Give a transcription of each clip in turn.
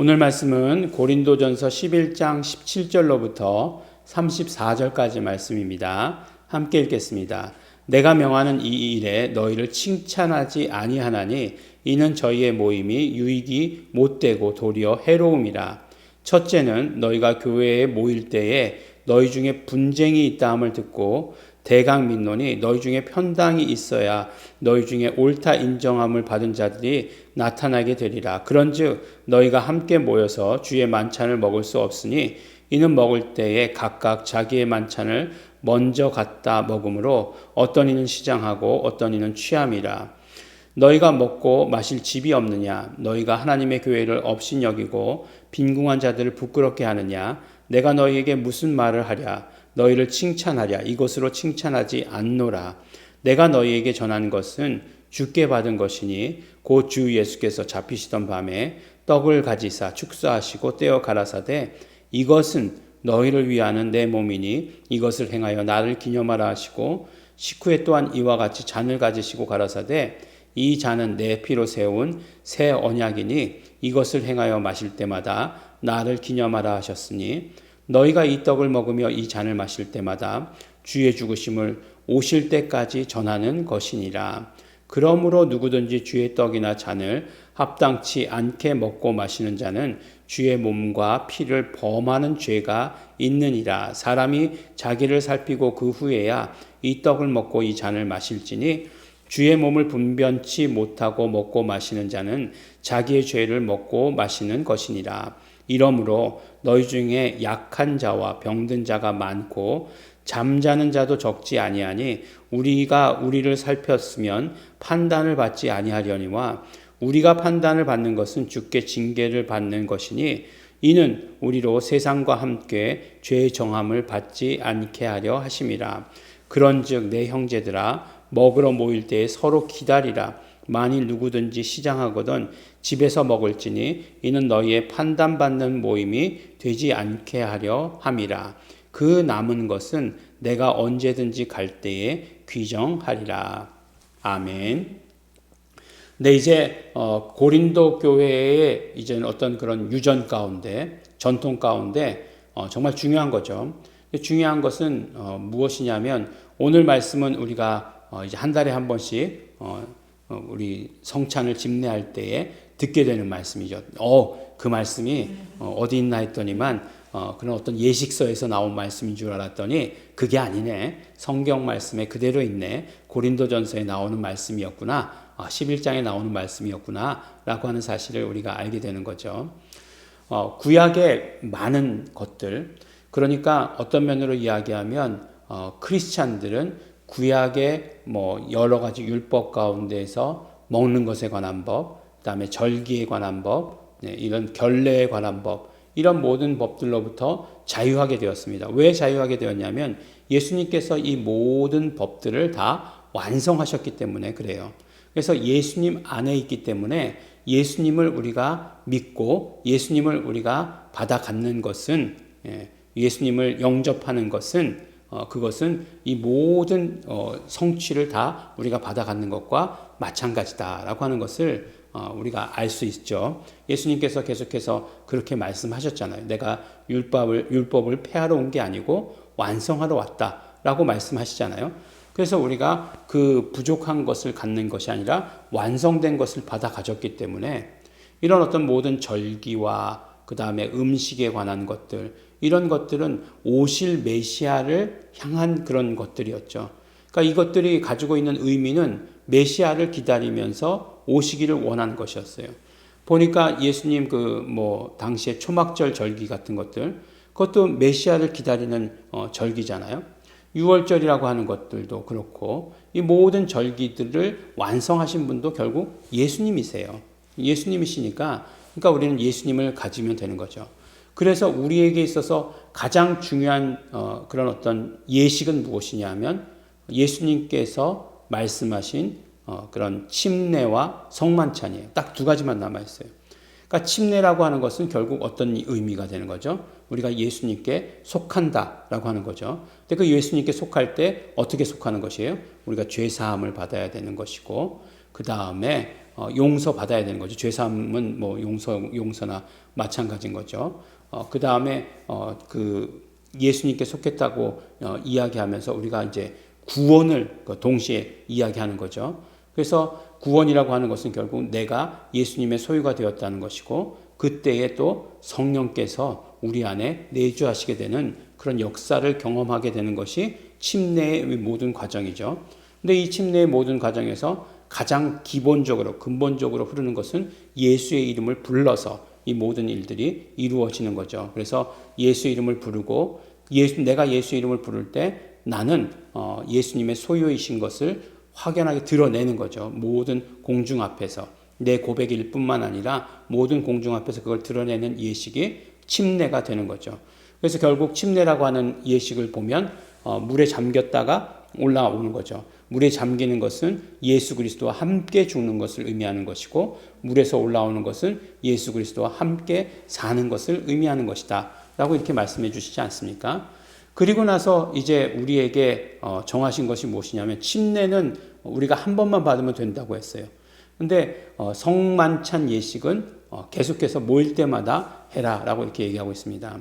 오늘 말씀은 고린도전서 11장 17절로부터 34절까지 말씀입니다. 함께 읽겠습니다. 내가 명하는 이 일에 너희를 칭찬하지 아니하나니 이는 저희의 모임이 유익이 못되고 도리어 해로움이라. 첫째는 너희가 교회에 모일 때에 너희 중에 분쟁이 있다함을 듣고 대강 민론이 너희 중에 편당이 있어야 너희 중에 옳다 인정함을 받은 자들이 나타나게 되리라. 그런즉 너희가 함께 모여서 주의 만찬을 먹을 수 없으니 이는 먹을 때에 각각 자기의 만찬을 먼저 갖다 먹으므로 어떤 이는 시장하고 어떤 이는 취함이라. 너희가 먹고 마실 집이 없느냐? 너희가 하나님의 교회를 업신여기고 빈궁한 자들을 부끄럽게 하느냐? 내가 너희에게 무슨 말을 하랴? 너희를 칭찬하랴? 이것으로 칭찬하지 않노라. 내가 너희에게 전한 것은 주께 받은 것이니 곧 주 예수께서 잡히시던 밤에 떡을 가지사 축사하시고 떼어 가라사대 이것은 너희를 위하는 내 몸이니 이것을 행하여 나를 기념하라 하시고 식후에 또한 이와 같이 잔을 가지시고 가라사대 이 잔은 내 피로 세운 새 언약이니 이것을 행하여 마실 때마다 나를 기념하라 하셨으니 너희가 이 떡을 먹으며 이 잔을 마실 때마다 주의 죽으심을 오실 때까지 전하는 것이니라. 그러므로 누구든지 주의 떡이나 잔을 합당치 않게 먹고 마시는 자는 주의 몸과 피를 범하는 죄가 있느니라. 사람이 자기를 살피고 그 후에야 이 떡을 먹고 이 잔을 마실지니 주의 몸을 분변치 못하고 먹고 마시는 자는 자기의 죄를 먹고 마시는 것이니라. 이러므로 너희 중에 약한 자와 병든 자가 많고 잠자는 자도 적지 아니하니 우리가 우리를 살폈으면 판단을 받지 아니하려니와 우리가 판단을 받는 것은 주께 징계를 받는 것이니 이는 우리로 세상과 함께 죄의 정함을 받지 않게 하려 하심이라. 그런즉 내 형제들아 먹으러 모일 때에 서로 기다리라. 만일 누구든지 시장하거든 집에서 먹을지니 이는 너희의 판단받는 모임이 되지 않게 하려 함이라. 그 남은 것은 내가 언제든지 갈 때에 귀정하리라. 아멘. 네, 이제 고린도 교회의 이제는 어떤 그런 유전 가운데, 전통 가운데 정말 중요한 거죠. 중요한 것은 무엇이냐면 오늘 말씀은 우리가 이제 한 달에 한 번씩 우리 성찬을 집례할 때에 듣게 되는 말씀이죠. 그 말씀이 어디 있나 했더니만 그런 어떤 예식서에서 나온 말씀인 줄 알았더니 그게 아니네. 성경 말씀에 그대로 있네. 고린도전서에 나오는 말씀이었구나. 11장에 나오는 말씀이었구나. 라고 하는 사실을 우리가 알게 되는 거죠. 구약의 많은 것들, 그러니까 어떤 면으로 이야기하면 크리스찬들은 구약의 여러 가지 율법 가운데서 먹는 것에 관한 법, 그다음에 절기에 관한 법, 이런 결례에 관한 법, 이런 모든 법들로부터 자유하게 되었습니다. 왜 자유하게 되었냐면 예수님께서 이 모든 법들을 다 완성하셨기 때문에 그래요. 그래서 예수님 안에 있기 때문에 예수님을 우리가 믿고 예수님을 우리가 받아 갖는 것은, 예수님을 영접하는 것은 그것은 이 모든 성취를 다 우리가 받아 갖는 것과 마찬가지다라고 하는 것을 우리가 알 수 있죠. 예수님께서 계속해서 그렇게 말씀하셨잖아요. 내가 율법을 폐하러 온 게 아니고 완성하러 왔다라고 말씀하시잖아요. 그래서 우리가 그 부족한 것을 갖는 것이 아니라 완성된 것을 받아 가졌기 때문에 이런 어떤 모든 절기와 그 다음에 음식에 관한 것들, 이런 것들은 오실 메시아를 향한 그런 것들이었죠. 그러니까 이것들이 가지고 있는 의미는 메시아를 기다리면서 오시기를 원한 것이었어요. 보니까 예수님 당시에 초막절 절기 같은 것들, 그것도 메시아를 기다리는 절기잖아요. 유월절이라고 하는 것들도 그렇고 이 모든 절기들을 완성하신 분도 결국 예수님이세요. 예수님이시니까 그러니까 우리는 예수님을 가지면 되는 거죠. 그래서 우리에게 있어서 가장 중요한 그런 어떤 예식은 무엇이냐면 예수님께서 말씀하신 그런 침례와 성만찬이에요. 딱 두 가지만 남아있어요. 그러니까 침례라고 하는 것은 결국 어떤 의미가 되는 거죠? 우리가 예수님께 속한다라고 하는 거죠. 근데 그 예수님께 속할 때 어떻게 속하는 것이에요? 우리가 죄 사함을 받아야 되는 것이고 그 다음에 용서받아야 되는 거죠. 죄사함은 뭐 용서나 마찬가지인 거죠. 그 다음에 그 예수님께 속했다고 이야기하면서 우리가 이제 구원을 동시에 이야기하는 거죠. 그래서 구원이라고 하는 것은 결국 내가 예수님의 소유가 되었다는 것이고, 그때에 또 성령께서 우리 안에 내주하시게 되는 그런 역사를 경험하게 되는 것이 침례의 모든 과정이죠. 근데 이 침례의 모든 과정에서 가장 기본적으로 근본적으로 흐르는 것은 예수의 이름을 불러서 이 모든 일들이 이루어지는 거죠. 그래서 예수 이름을 부르고 내가 예수 이름을 부를 때 나는 예수님의 소유이신 것을 확연하게 드러내는 거죠. 모든 공중 앞에서 내 고백일 뿐만 아니라 모든 공중 앞에서 그걸 드러내는 예식이 침례가 되는 거죠. 그래서 결국 침례라고 하는 예식을 보면 물에 잠겼다가 올라오는 거죠. 물에 잠기는 것은 예수 그리스도와 함께 죽는 것을 의미하는 것이고, 물에서 올라오는 것은 예수 그리스도와 함께 사는 것을 의미하는 것이다 라고 이렇게 말씀해 주시지 않습니까? 그리고 나서 이제 우리에게 정하신 것이 무엇이냐면, 침례는 우리가 한 번만 받으면 된다고 했어요. 근데 성만찬 예식은 계속해서 모일 때마다 해라 라고 이렇게 얘기하고 있습니다.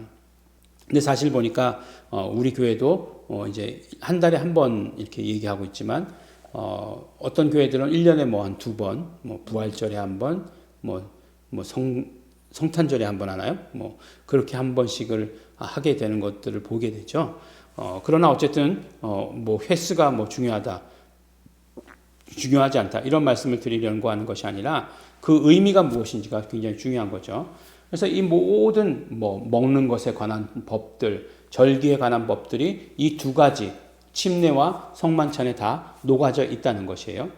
근데 사실 보니까 우리 교회도 이제 한 달에 한 번 이렇게 얘기하고 있지만, 어떤 교회들은 1년에 뭐 한 2번, 뭐 부활절에 한 번, 뭐 성탄절에 한 번 하나요? 뭐 그렇게 한 번씩을 하게 되는 것들을 보게 되죠. 그러나 어쨌든 뭐 횟수가 뭐 중요하지 않다 이런 말씀을 드리려고 하는 것이 아니라, 그 의미가 무엇인지가 굉장히 중요한 거죠. 그래서 이 모든 먹는 것에 관한 법들, 절기에 관한 법들이 이 두 가지 침례와 성만찬에 다 녹아져 있다는 것이에요.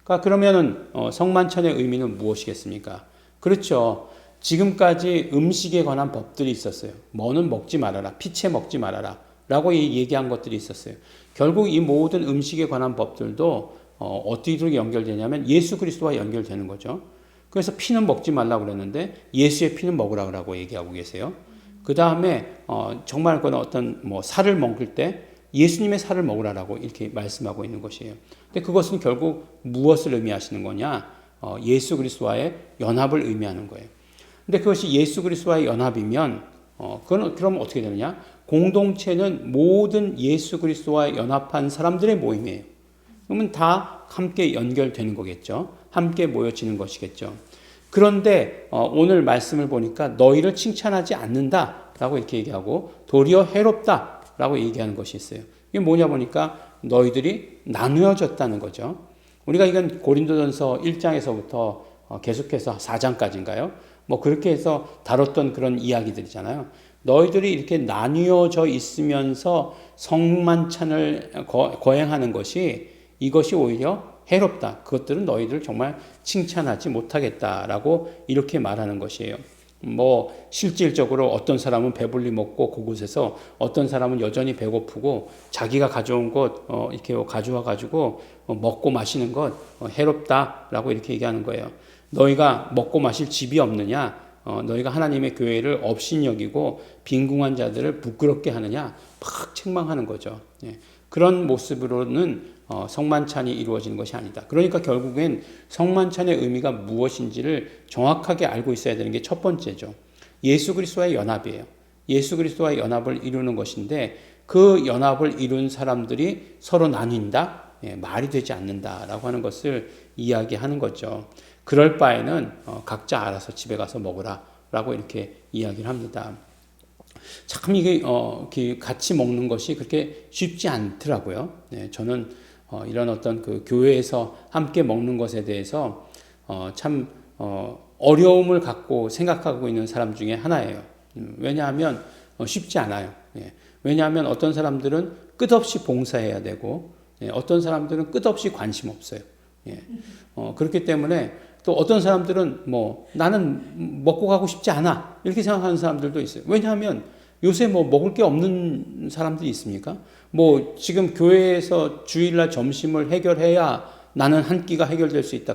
그러니까 그러면은 성만찬의 의미는 무엇이겠습니까? 그렇죠. 지금까지 음식에 관한 법들이 있었어요. 뭐는 먹지 말아라, 피채 먹지 말아라 라고 얘기한 것들이 있었어요. 결국 이 모든 음식에 관한 법들도 어디로 연결되냐면 예수 그리스도와 연결되는 거죠. 그래서 피는 먹지 말라고 그랬는데 예수의 피는 먹으라고 얘기하고 계세요. 그 다음에 정말 그런 어떤 살을 먹을 때 예수님의 살을 먹으라고 이렇게 말씀하고 있는 것이에요. 근데 그것은 결국 무엇을 의미하시는 거냐? 예수 그리스도와의 연합을 의미하는 거예요. 근데 그것이 예수 그리스도와의 연합이면 그럼 어떻게 되느냐? 공동체는 모든 예수 그리스도와 연합한 사람들의 모임이에요. 그러면 다 함께 연결되는 거겠죠. 함께 모여지는 것이겠죠. 그런데 오늘 말씀을 보니까 너희를 칭찬하지 않는다라고 이렇게 얘기하고 도리어 해롭다라고 얘기하는 것이 있어요. 이게 뭐냐 보니까 너희들이 나누어졌다는 거죠. 우리가 이건 고린도전서 1장에서부터 계속해서 4장까지인가요? 뭐 그렇게 해서 다뤘던 그런 이야기들이잖아요. 너희들이 이렇게 나뉘어져 있으면서 성만찬을 거행하는 것이, 이것이 오히려 해롭다. 그것들은 너희들 정말 칭찬하지 못하겠다라고 이렇게 말하는 것이에요. 뭐 실질적으로 어떤 사람은 배불리 먹고 그곳에서, 어떤 사람은 여전히 배고프고 자기가 가져온 것 이렇게 가져와 가지고 먹고 마시는 것 해롭다라고 이렇게 얘기하는 거예요. 너희가 먹고 마실 집이 없느냐? 너희가 하나님의 교회를 업신여기고 빈궁한 자들을 부끄럽게 하느냐? 막 책망하는 거죠. 예. 그런 모습으로는 성만찬이 이루어지는 것이 아니다. 그러니까 결국엔 성만찬의 의미가 무엇인지를 정확하게 알고 있어야 되는 게 첫 번째죠. 예수 그리스도와의 연합이에요. 예수 그리스도와의 연합을 이루는 것인데, 그 연합을 이룬 사람들이 서로 나뉜다? 예, 말이 되지 않는다라고 하는 것을 이야기하는 거죠. 그럴 바에는 각자 알아서 집에 가서 먹으라 라고 이렇게 이야기를 합니다. 참 이게 같이 먹는 것이 그렇게 쉽지 않더라고요. 네, 저는 이런 어떤 그 교회에서 함께 먹는 것에 대해서 참 어려움을 갖고 생각하고 있는 사람 중에 하나예요. 왜냐하면 쉽지 않아요. 예. 왜냐하면 어떤 사람들은 끝없이 봉사해야 되고, 예, 어떤 사람들은 끝없이 관심 없어요. 예. 그렇기 때문에 또 어떤 사람들은 나는 먹고 가고 싶지 않아 이렇게 생각하는 사람들도 있어요. 왜냐하면 요새 먹을 게 없는 사람들이 있습니까? 지금 교회에서 주일날 점심을 해결해야 나는 한 끼가 해결될 수 있다.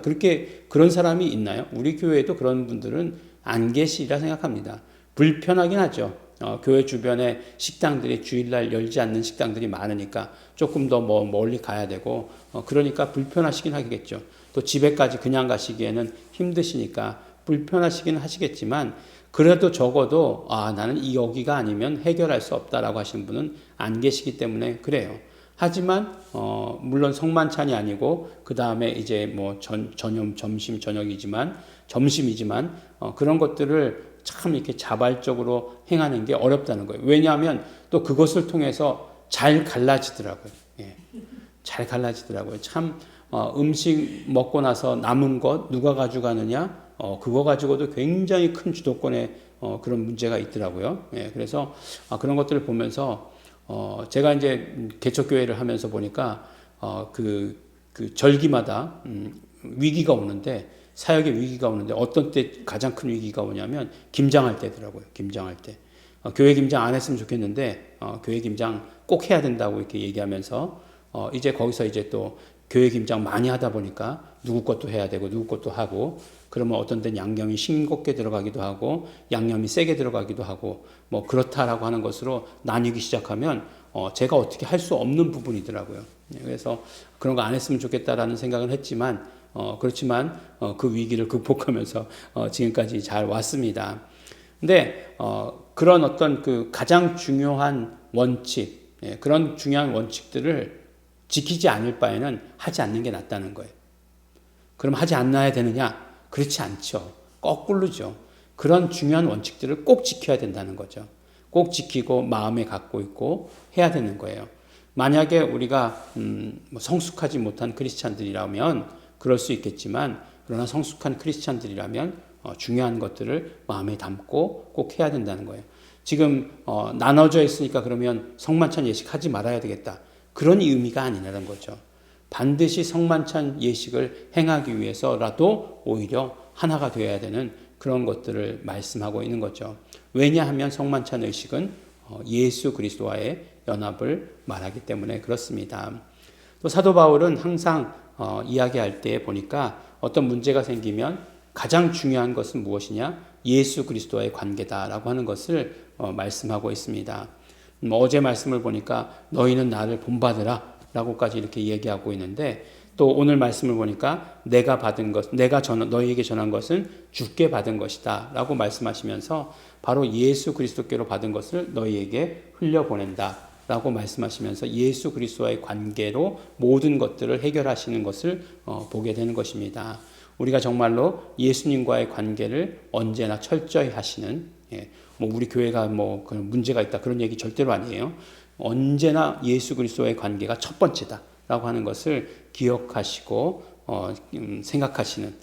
그런 사람이 있나요? 우리 교회에도 그런 분들은 안 계시리라 생각합니다. 불편하긴 하죠. 교회 주변에 식당들이 주일날 열지 않는 식당들이 많으니까 조금 더 멀리 가야 되고, 그러니까 불편하시긴 하겠죠. 또 집에까지 그냥 가시기에는 힘드시니까 불편하시긴 하시겠지만 그래도 적어도 나는 여기가 아니면 해결할 수 없다라고 하시는 분은 안 계시기 때문에 그래요. 하지만 물론 성만찬이 아니고 그 다음에 이제 뭐 점심이지만 그런 것들을 참 이렇게 자발적으로 행하는 게 어렵다는 거예요. 왜냐하면 또 그것을 통해서 잘 갈라지더라고요. 예. 잘 갈라지더라고요. 참 음식 먹고 나서 남은 것 누가 가져가느냐 그거 가지고도 굉장히 큰 주도권의 그런 문제가 있더라고요. 예. 그래서 그런 것들을 보면서 제가 이제 개척교회를 하면서 보니까 그 절기마다 위기가 오는데 사역의 위기가 오는데 어떤 때 가장 큰 위기가 오냐면 김장할 때더라고요. 김장할 때 교회 김장 안 했으면 좋겠는데 교회 김장 꼭 해야 된다고 이렇게 얘기하면서 이제 거기서 이제 또 교회 김장 많이 하다 보니까 누구 것도 해야 되고 누구 것도 하고 그러면 어떤 때는 양념이 싱겁게 들어가기도 하고 양념이 세게 들어가기도 하고 뭐 그렇다라고 하는 것으로 나뉘기 시작하면 제가 어떻게 할 수 없는 부분이더라고요. 그래서 그런 거 안 했으면 좋겠다라는 생각은 했지만 그렇지만 그 위기를 극복하면서 지금까지 잘 왔습니다. 근데 그런 어떤 그 가장 중요한 원칙, 그런 중요한 원칙들을 지키지 않을 바에는 하지 않는 게 낫다는 거예요. 그럼 하지 않아야 되느냐? 그렇지 않죠. 거꾸로죠. 그런 중요한 원칙들을 꼭 지켜야 된다는 거죠. 꼭 지키고 마음에 갖고 있고 해야 되는 거예요. 만약에 우리가 성숙하지 못한 크리스찬들이라면 그럴 수 있겠지만 그러나 성숙한 크리스찬들이라면 중요한 것들을 마음에 담고 꼭 해야 된다는 거예요. 지금 나눠져 있으니까 그러면 성만찬 예식 하지 말아야 되겠다. 그런 의미가 아니라는 거죠. 반드시 성만찬 예식을 행하기 위해서라도 오히려 하나가 되어야 되는 그런 것들을 말씀하고 있는 거죠. 왜냐하면 성만찬 의식은 예수 그리스도와의 연합을 말하기 때문에 그렇습니다. 또 사도 바울은 항상 이야기할 때 보니까 어떤 문제가 생기면 가장 중요한 것은 무엇이냐? 예수 그리스도와의 관계다라고 하는 것을 말씀하고 있습니다. 어제 말씀을 보니까 너희는 나를 본받으라 라고까지 이렇게 얘기하고 있는데 또 오늘 말씀을 보니까 내가 받은 것, 너희에게 전한 것은 주께 받은 것이다 라고 말씀하시면서 바로 예수 그리스도께로 받은 것을 너희에게 흘려보낸다 라고 말씀하시면서 예수 그리스도와의 관계로 모든 것들을 해결하시는 것을 보게 되는 것입니다. 우리가 정말로 예수님과의 관계를 언제나 철저히 하시는, 뭐 우리 교회가 뭐 그런 문제가 있다 그런 얘기 절대로 아니에요. 언제나 예수 그리스도의 관계가 첫 번째다라고 하는 것을 기억하시고 생각하시는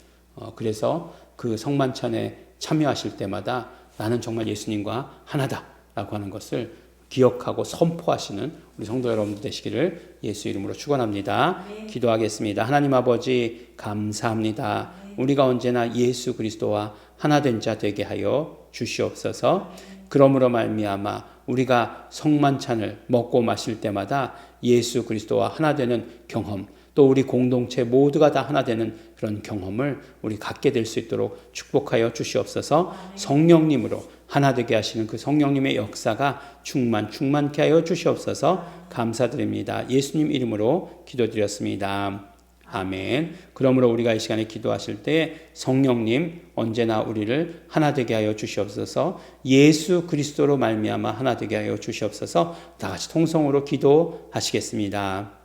그래서 그 성만찬에 참여하실 때마다 나는 정말 예수님과 하나다라고 하는 것을 기억하고 선포하시는 우리 성도 여러분들 되시기를 예수 이름으로 축원합니다. 네. 기도하겠습니다. 하나님 아버지 감사합니다. 네. 우리가 언제나 예수 그리스도와 하나 된 자 되게 하여 주시옵소서. 네. 그러므로 말미암아 우리가 성만찬을 먹고 마실 때마다 예수 그리스도와 하나 되는 경험, 또 우리 공동체 모두가 다 하나 되는 그런 경험을 우리 갖게 될 수 있도록 축복하여 주시옵소서. 성령님으로 하나 되게 하시는 그 성령님의 역사가 충만케 하여 주시옵소서. 감사드립니다. 예수님 이름으로 기도드렸습니다. 아멘. 그러므로 우리가 이 시간에 기도하실 때 성령님 언제나 우리를 하나 되게 하여 주시옵소서. 예수 그리스도로 말미암아 하나 되게 하여 주시옵소서. 다 같이 통성으로 기도하시겠습니다.